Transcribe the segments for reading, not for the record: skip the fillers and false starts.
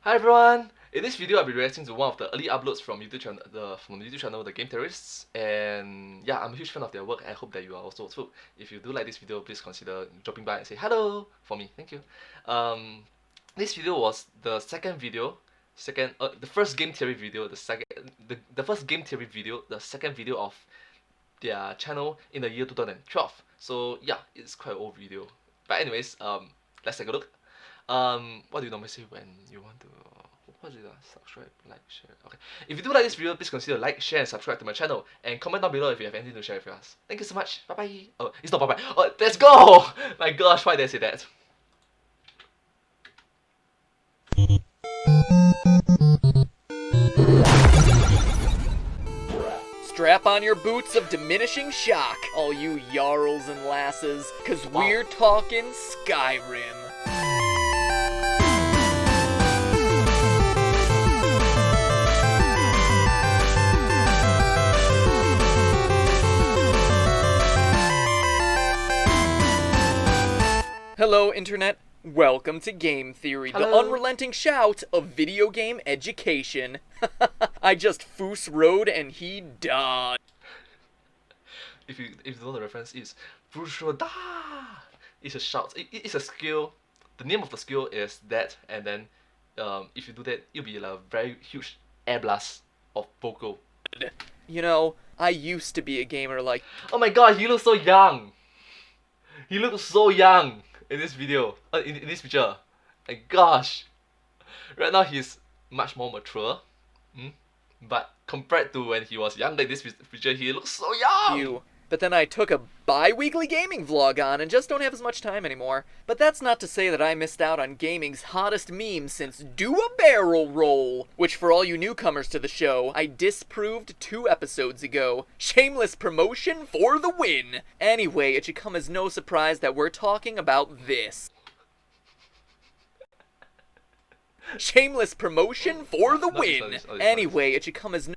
Hi everyone! In this video, I'll be reacting to one of the early uploads from YouTube channel, from the YouTube channel, The Game Terrorists. And yeah, I'm a huge fan of their work. I hope that you are also. So if you do like this video, please consider dropping by and say hello for me. Thank you. This video was the the first game theory video, the first game theory video, the second video of their channel in the year 2012. So yeah, it's quite an old video. But anyways, let's take a look. What do you normally say when you want to? What is it? Subscribe, like, share. Okay. If you do like this video, please consider like, share, and subscribe to my channel, and comment down below if you have anything to share with us. Thank you so much. Bye bye. Oh, it's not bye bye. Oh, let's go. My gosh, why did I say that? Strap on your boots of diminishing shock, all you Jarls and lasses, cause we're talking Skyrim. Hello, Internet. Welcome to Game Theory, Hello. the unrelenting shout of video game education. I just foos rode and he died. If you don't know the reference, it's Brushoda. It's a shout. It's a skill. The name of the skill is that, and then if you do that, it'll be like a very huge air blast of vocal. You know, I used to be a gamer like... Oh my god, you look so young. He looks so young in this video, in this picture. My gosh. Right now he's much more mature. But compared to when he was younger in this picture, he looks so young. But then I took a bi-weekly gaming vlog on and just don't have as much time anymore. But that's not to say that I missed out on gaming's hottest meme since Do a Barrel Roll, which for all you newcomers to the show, I disproved 2 episodes ago. Shameless promotion for the win! Anyway, it should come as no surprise that we're talking about this. Shameless promotion for the win! Anyway, it should come as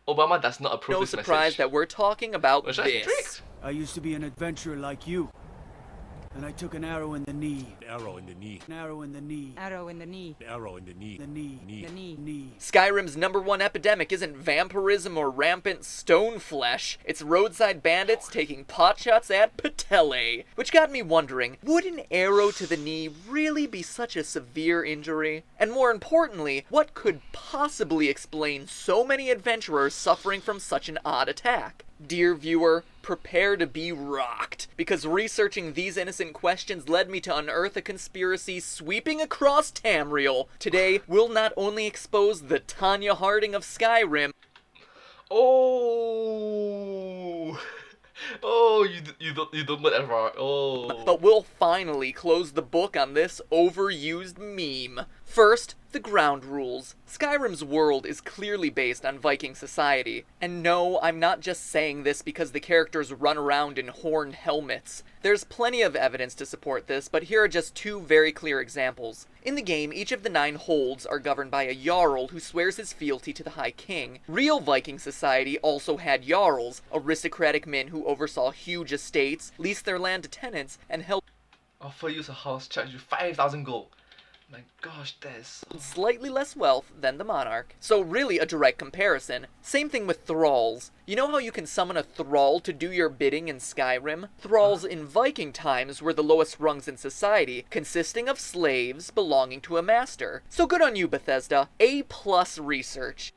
Obama does not approve no this surprise message. that we're talking about Which I this. I used to be an adventurer like you. And I took an arrow in the knee. Arrow in the knee. An arrow in the knee. Arrow in the knee. Arrow in the knee. The knee. Knee. The knee. Knee. Skyrim's #1 epidemic isn't vampirism or rampant stone flesh. It's roadside bandits taking potshots at Patelle. Which got me wondering, would an arrow to the knee really be such a severe injury? And more importantly, what could possibly explain so many adventurers suffering from such an odd attack? Dear viewer, prepare to be rocked, because researching these innocent questions led me to unearth a conspiracy sweeping across Tamriel. Today, we'll not only expose the Tanya Harding of Skyrim, you don't go that far. but we'll finally close the book on this overused meme. First, the ground rules. Skyrim's world is clearly based on Viking society. And no, I'm not just saying this because the characters run around in horned helmets. There's plenty of evidence to support this, but here are just 2 very clear examples. In the game, each of the 9 holds are governed by a Jarl who swears his fealty to the High King. Real Viking society also had Jarls, aristocratic men who oversaw huge estates, leased their land to tenants, and held Offer you a house, charge you 5,000 gold. My gosh, that is so... slightly less wealth than the monarch. So really a direct comparison. Same thing with thralls. You know how you can summon a thrall to do your bidding in Skyrim? Thralls in Viking times were the lowest rungs in society, consisting of slaves belonging to a master. So good on you, Bethesda. A+ research.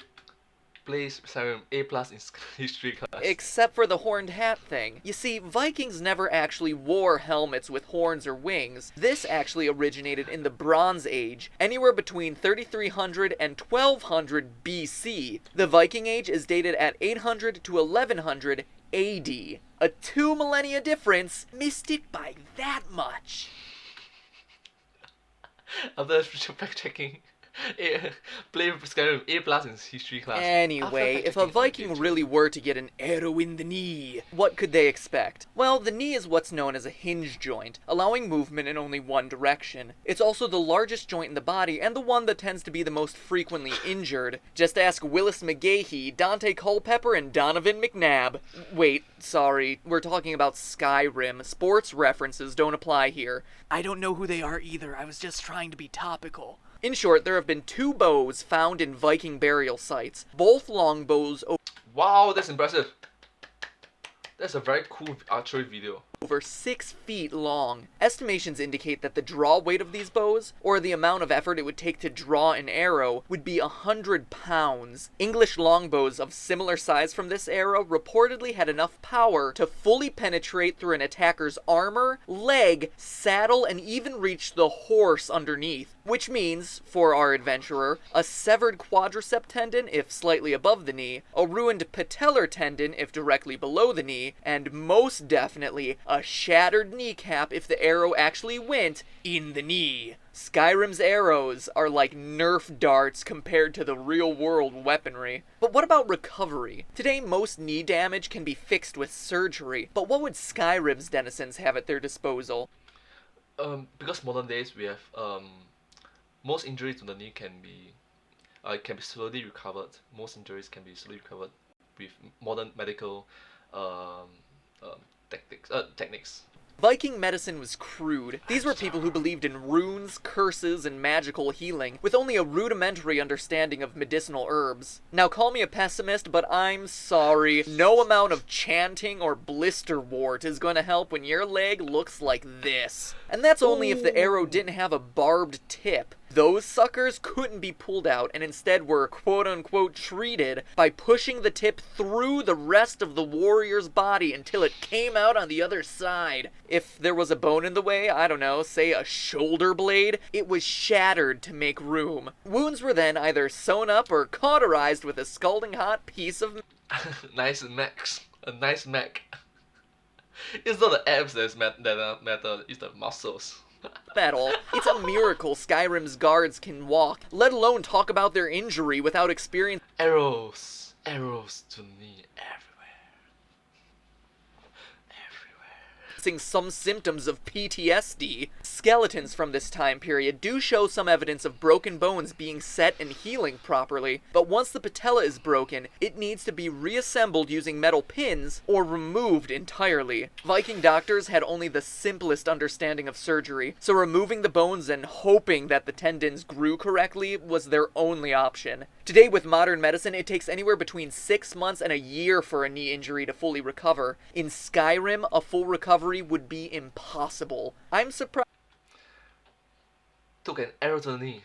Place Skyrim A+ in history class. Except for the horned hat thing. You see, Vikings never actually wore helmets with horns or wings. This actually originated in the Bronze Age, anywhere between 3300 and 1200 BC. The Viking Age is dated at 800 to 1100 AD. A 2 millennia difference, missed it by that much. After fact checking, play Skyrim A+ in history class. Anyway, if a Viking really were to get an arrow in the knee, what could they expect? Well, the knee is what's known as a hinge joint, allowing movement in only one direction. It's also the largest joint in the body, and the one that tends to be the most frequently injured. Just ask Willis McGahee, Dante Culpepper, and Donovan McNabb. Wait, sorry, we're talking about Skyrim. Sports references don't apply here. I don't know who they are either, I was just trying to be topical. In short, there have been 2 bows found in Viking burial sites, both longbows Wow, that's impressive. That's a very cool archery video. over 6 feet long. Estimations indicate that the draw weight of these bows, or the amount of effort it would take to draw an arrow, would be 100 pounds. English longbows of similar size from this era reportedly had enough power to fully penetrate through an attacker's armor, leg, saddle, and even reach the horse underneath. Which means, for our adventurer, a severed quadricep tendon if slightly above the knee, a ruined patellar tendon if directly below the knee, and most definitely a shattered kneecap if the arrow actually went in the knee. Skyrim's arrows are like Nerf darts compared to the real-world weaponry. But what about recovery? Today, most knee damage can be fixed with surgery, but what would Skyrim's denizens have at their disposal? Because modern days we have most injuries to the knee can be slowly recovered. Most injuries can be slowly recovered with modern medical techniques. Viking medicine was crude. These were people who believed in runes, curses, and magical healing, with only a rudimentary understanding of medicinal herbs. Now call me a pessimist, but I'm sorry. No amount of chanting or blister wart is going to help when your leg looks like this. And that's only if the arrow didn't have a barbed tip. Those suckers couldn't be pulled out and instead were quote-unquote treated by pushing the tip through the rest of the warrior's body until it came out on the other side. If there was a bone in the way, I don't know, say a shoulder blade, it was shattered to make room. Wounds were then either sewn up or cauterized with a scalding hot piece of Nice max. A nice mech. It's not the abs that matter, it's the muscles. metal. It's a miracle Skyrim's guards can walk, let alone talk about their injury without experiencing Arrows to knee everywhere. some symptoms of PTSD. Skeletons from this time period do show some evidence of broken bones being set and healing properly, but once the patella is broken, it needs to be reassembled using metal pins or removed entirely. Viking doctors had only the simplest understanding of surgery, so removing the bones and hoping that the tendons grew correctly was their only option. Today, with modern medicine, it takes anywhere between 6 months and a year for a knee injury to fully recover. In Skyrim, a full recovery would be impossible. I'm surprised Took an arrow to the knee.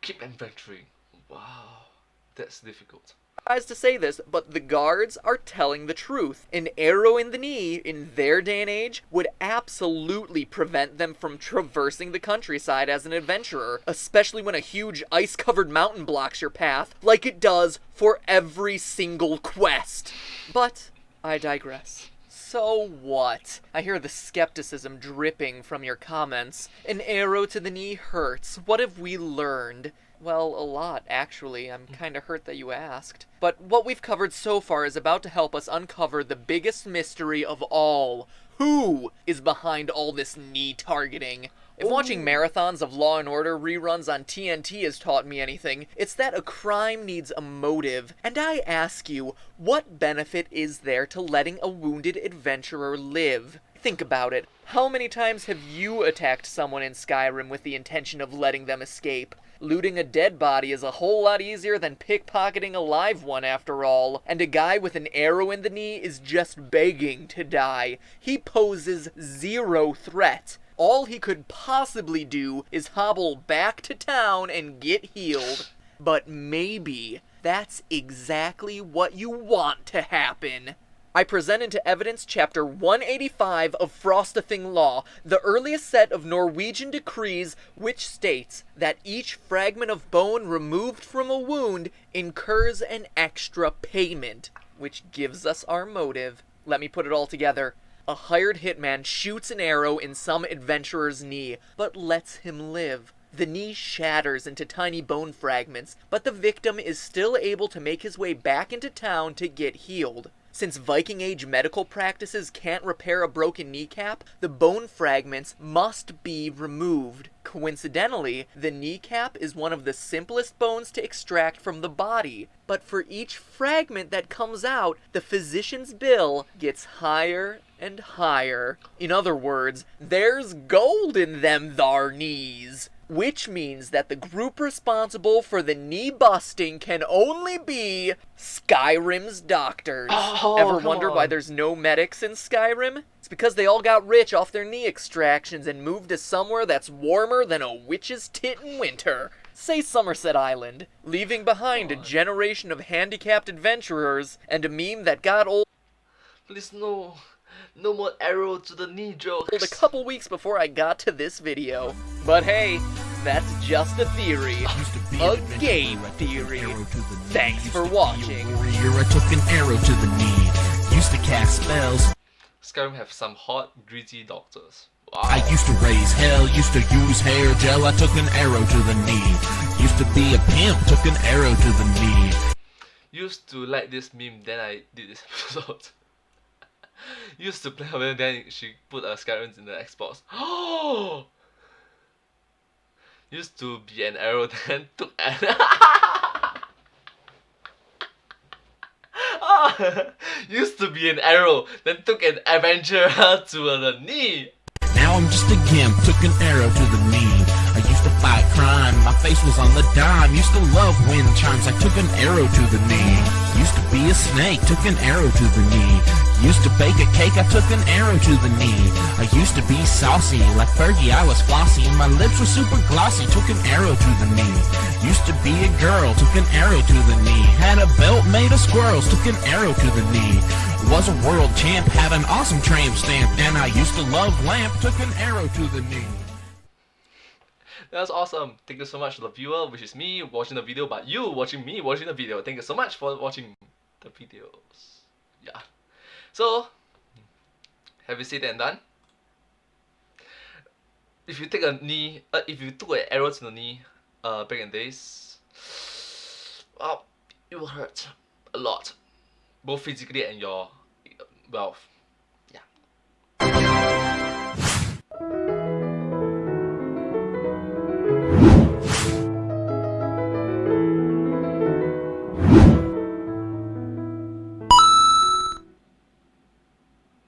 Keep inventory. Wow, that's difficult. to say this, but the guards are telling the truth. An arrow in the knee, in their day and age, would absolutely prevent them from traversing the countryside as an adventurer, especially when a huge ice-covered mountain blocks your path, like it does for every single quest. But I digress. So what? I hear the skepticism dripping from your comments. An arrow to the knee hurts. What have we learned? Well, a lot, actually. I'm kinda hurt that you asked. But what we've covered so far is about to help us uncover the biggest mystery of all. Who is behind all this knee targeting? If watching marathons of Law & Order reruns on TNT has taught me anything, it's that a crime needs a motive. And I ask you, what benefit is there to letting a wounded adventurer live? Think about it. How many times have you attacked someone in Skyrim with the intention of letting them escape? Looting a dead body is a whole lot easier than pickpocketing a live one after all. And a guy with an arrow in the knee is just begging to die. He poses zero threat. All he could possibly do is hobble back to town and get healed. But maybe that's exactly what you want to happen. I present into evidence Chapter 185 of Frostathing Law, the earliest set of Norwegian decrees which states that each fragment of bone removed from a wound incurs an extra payment, which gives us our motive. Let me put it all together. A hired hitman shoots an arrow in some adventurer's knee, but lets him live. The knee shatters into tiny bone fragments, but the victim is still able to make his way back into town to get healed. Since Viking Age medical practices can't repair a broken kneecap, the bone fragments must be removed. Coincidentally, the kneecap is one of the simplest bones to extract from the body, but for each fragment that comes out, the physician's bill gets higher and higher. In other words, there's gold in them thar knees. Which means that the group responsible for the knee busting can only be Skyrim's doctors. Oh, Ever come wonder why on. there's no medics in Skyrim? It's because they all got rich off their knee extractions and moved to somewhere that's warmer than a witch's tit in winter. Say Somerset Island, leaving behind a generation of handicapped adventurers and a meme that got old Please no. No more arrow to the knee jokes. a couple weeks before I got to this video. But hey, that's just a theory. A game theory. Thanks for watching. Warrior, I took an arrow to the knee. Used to cast spells. Skyrim have some hot, gritty doctors. Wow. I used to raise hell, used to use hair gel. I took an arrow to the knee. Used to be a pimp, took an arrow to the knee. Used to like this meme, then I did this episode. Used to play her, then she put Skyrim in the Xbox. Oh! Used to be an arrow, then took an used to be an arrow, then took an adventure to the knee. Now I'm just a gimp, took an arrow to the knee. I used to fight crime, my face was on the dime. Used to love wind chimes, I took an arrow to the knee. Used to be a snake, took an arrow to the knee. Used to bake a cake, I took an arrow to the knee. I used to be saucy, like Fergie I was flossy. My lips were super glossy, took an arrow to the knee. Used to be a girl, took an arrow to the knee. Had a belt made of squirrels, took an arrow to the knee. Was a world champ, had an awesome tramp stamp. And I used to love lamp, took an arrow to the knee. That was awesome. Thank you so much to the viewer, which is me watching the video, but you watching me watching the video. Thank you so much for watching the videos. Yeah. So, have you said and done? If you take a knee, if you took an arrow to the knee, back in the days, well, it will hurt a lot, both physically and your, well,